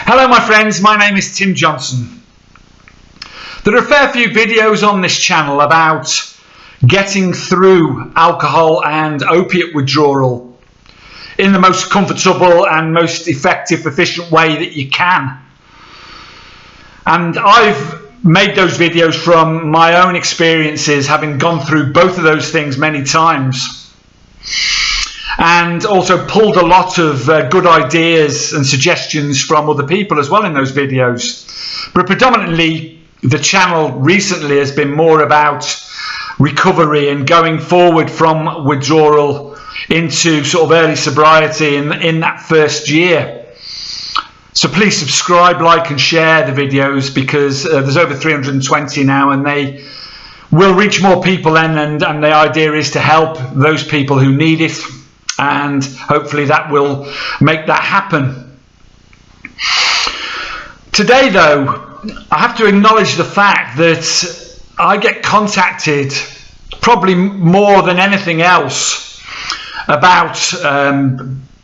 Hello my friends, my name is Tim Johnson. There are a fair few videos on this channel about getting through alcohol and opiate withdrawal in the most comfortable and most effective, efficient way that you can. And I've made those videos from my own experiences, having gone through both of those things many times. And also pulled a lot of good ideas and suggestions from other people as well in those videos. But predominantly the channel recently has been more about recovery and going forward from withdrawal into sort of early sobriety in that first year. So please subscribe, like and share the videos, because there's over 320 now, and they will reach more people then, and the idea is to help those people who need it. And hopefully that will make that happen. Today though, I have to acknowledge the fact that I get contacted probably more than anything else about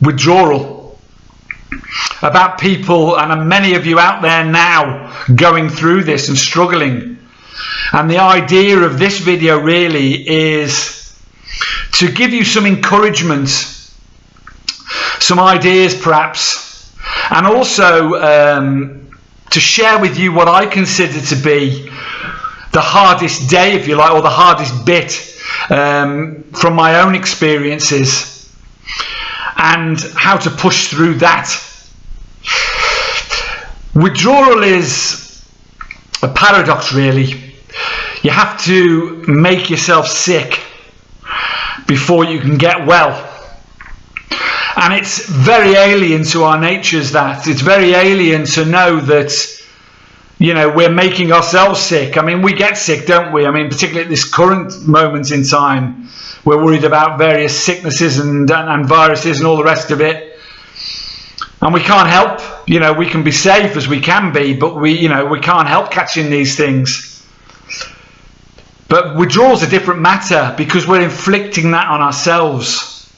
withdrawal, about people, and many of you out there now going through this and struggling. And the idea of this video really is to give you some encouragement, some ideas perhaps, and also to share with you what I consider to be the hardest day, if you like, or the hardest bit from my own experiences, and how to push through that. Withdrawal is a paradox really. You have to make yourself sick before you can get well. And it's very alien to our natures, that. It's very alien to know that, you know, we're making ourselves sick. I mean, we get sick, don't we? I mean, particularly at this current moment in time, we're worried about various sicknesses and viruses and all the rest of it. And we can't help, you know, we can be safe as we can be, but we can't help catching these things. But withdrawal's a different matter, because we're inflicting that on ourselves.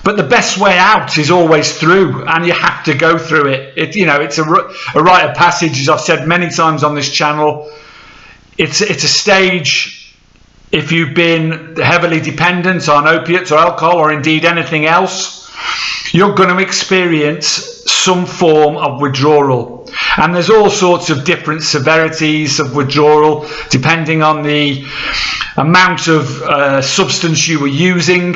But the best way out is always through, and you have to go through it. It's a rite of passage, as I've said many times on this channel. It's a stage. If you've been heavily dependent on opiates or alcohol, or indeed anything else, you're going to experience some form of withdrawal. And there's all sorts of different severities of withdrawal, depending on the amount of substance you were using,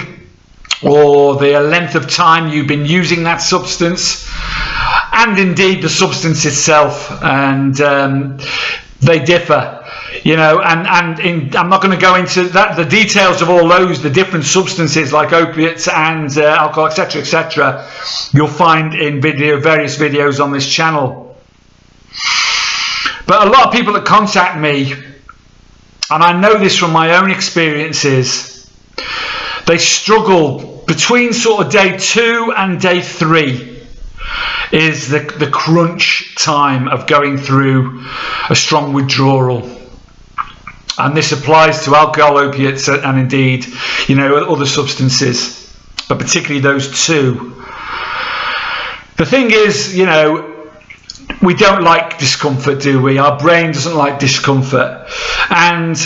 or the length of time you've been using that substance, and indeed the substance itself. And they differ. I'm not going to go into the details of all those, the different substances like opiates and alcohol, etc., you'll find in various videos on this channel. But a lot of people that contact me, and I know this from my own experiences, they struggle between sort of day 2 and day 3 is the crunch time of going through a strong withdrawal. And this applies to alcohol, opiates, and indeed, other substances, but particularly those two. The thing is, we don't like discomfort, do we? Our brain doesn't like discomfort. And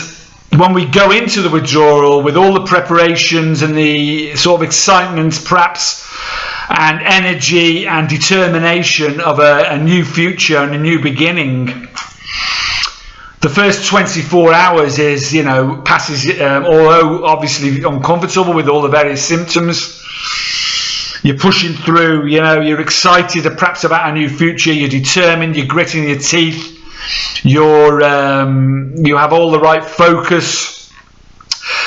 when we go into the withdrawal with all the preparations and the sort of excitement, perhaps, and energy and determination of a new future and a new beginning, the first 24 hours is, passes, although obviously uncomfortable with all the various symptoms. You're pushing through, you're excited perhaps about a new future, you're determined, you're gritting your teeth, you have all the right focus,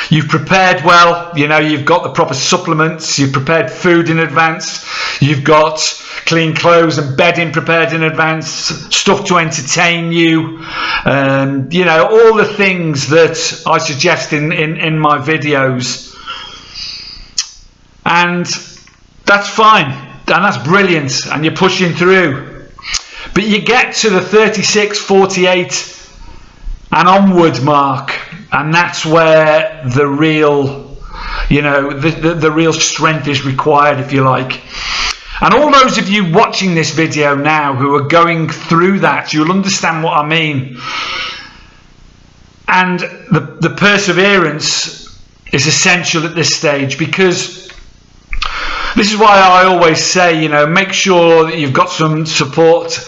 you've prepared well, you've got the proper supplements, you've prepared food in advance, you've got clean clothes and bedding prepared in advance, stuff to entertain you, all the things that I suggest in my videos. And that's fine, and that's brilliant, and you're pushing through. But you get to the 36, 48 and onward mark, and that's where the real, the real strength is required, if you like. And all those of you watching this video now who are going through that, you'll understand what I mean. And the perseverance is essential at this stage, because this is why I always say, you know, make sure that you've got some support,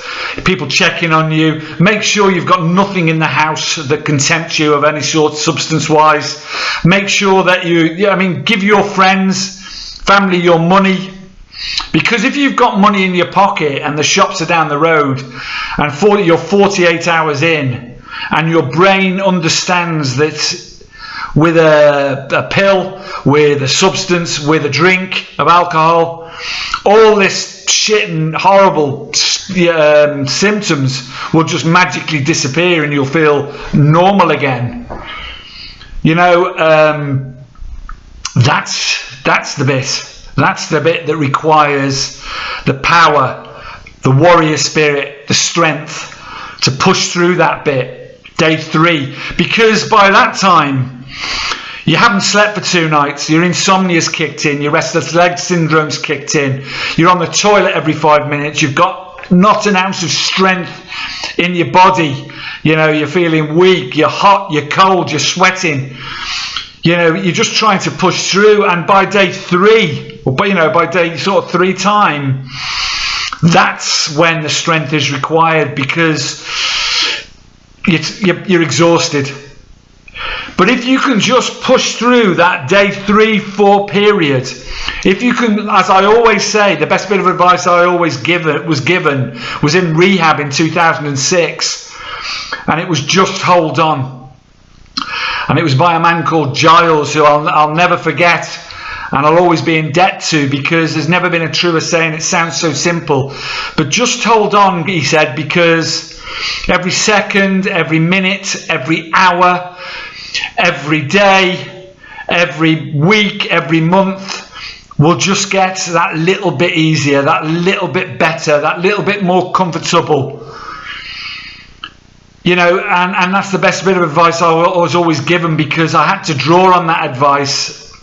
people checking on you. Make sure you've got nothing in the house that can tempt you of any sort, substance-wise. Make sure that give your friends, family your money. Because if you've got money in your pocket and the shops are down the road and you're 48 hours in and your brain understands that with a pill, with a substance, with a drink of alcohol, all this shit and horrible symptoms will just magically disappear and you'll feel normal again. You know, that's the bit. That's the bit that requires the power, the warrior spirit, the strength to push through that bit, day 3. Because by that time, you haven't slept for 2 nights, your insomnia's kicked in, your restless leg syndrome's kicked in, you're on the toilet every 5 minutes, you've got not an ounce of strength in your body, you know, you're feeling weak, you're hot, you're cold, you're sweating. You know, you're just trying to push through, and by day 3, or by day sort of 3 time, that's when the strength is required, because you're exhausted. But if you can just push through that day 3, 4 period, if you can, as I always say, the best bit of advice I always was in rehab in 2006, and it was just hold on. And it was by a man called Giles, who I'll never forget, and I'll always be in debt to, because there's never been a truer saying. It sounds so simple, but just hold on, he said, because every second, every minute, every hour, every day, every week, every month will just get that little bit easier, that little bit better, that little bit more comfortable. You know, and that's the best bit of advice I was always given, because I had to draw on that advice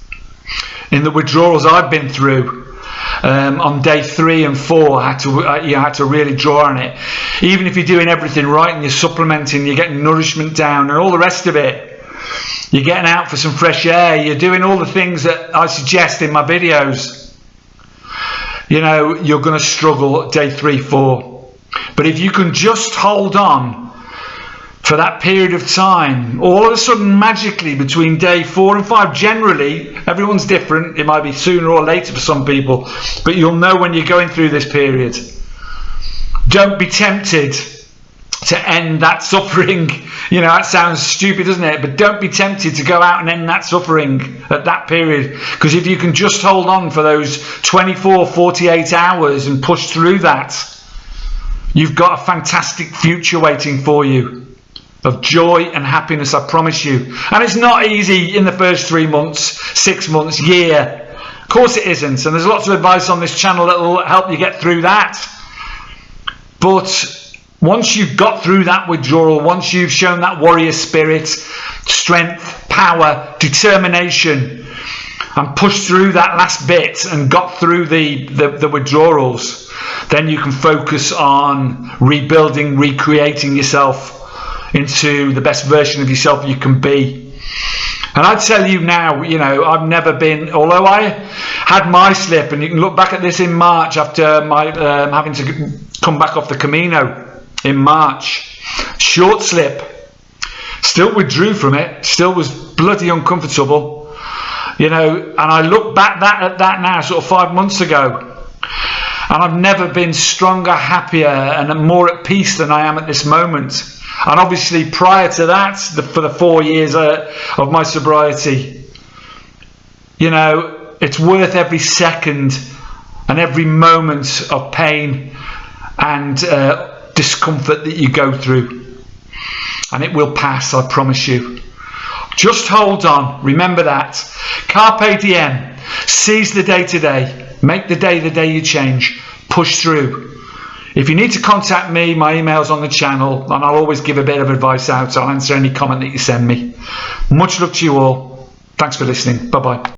in the withdrawals I've been through. On day 3 and 4, I had to really draw on it. Even if you're doing everything right and you're supplementing, you're getting nourishment down and all the rest of it, you're getting out for some fresh air, you're doing all the things that I suggest in my videos, you know, you're going to struggle at day 3, 4. But if you can just hold on for that period of time, all of a sudden, magically, between day 4 and 5, generally, everyone's different, it might be sooner or later for some people, but you'll know when you're going through this period. Don't be tempted to end that suffering. You know, that sounds stupid, doesn't it? But don't be tempted to go out and end that suffering at that period, because if you can just hold on for those 24, 48 hours and push through that, you've got a fantastic future waiting for you, of joy and happiness, I promise you. And it's not easy in the first 3 months, 6 months, year. Of course it isn't. And there's lots of advice on this channel that will help you get through that. But once you've got through that withdrawal, once you've shown that warrior spirit, strength, power, determination, and pushed through that last bit and got through the withdrawals, then you can focus on rebuilding, recreating yourself into the best version of yourself you can be. And I tell you now, you know, I've never been, although I had my slip, and you can look back at this in March after my having to come back off the Camino in March, short slip, still withdrew from it, still was bloody uncomfortable, you know, and I look back at that now, sort of 5 months ago, and I've never been stronger, happier, and more at peace than I am at this moment. And obviously prior to that, for the 4 years of my sobriety, you know, it's worth every second and every moment of pain and discomfort that you go through. And it will pass, I promise you. Just hold on, remember that. Carpe diem, seize the day today, make the day you change, push through. If you need to contact me, my email's on the channel, and I'll always give a bit of advice out. I'll answer any comment that you send me. Much love to you all. Thanks for listening. Bye-bye.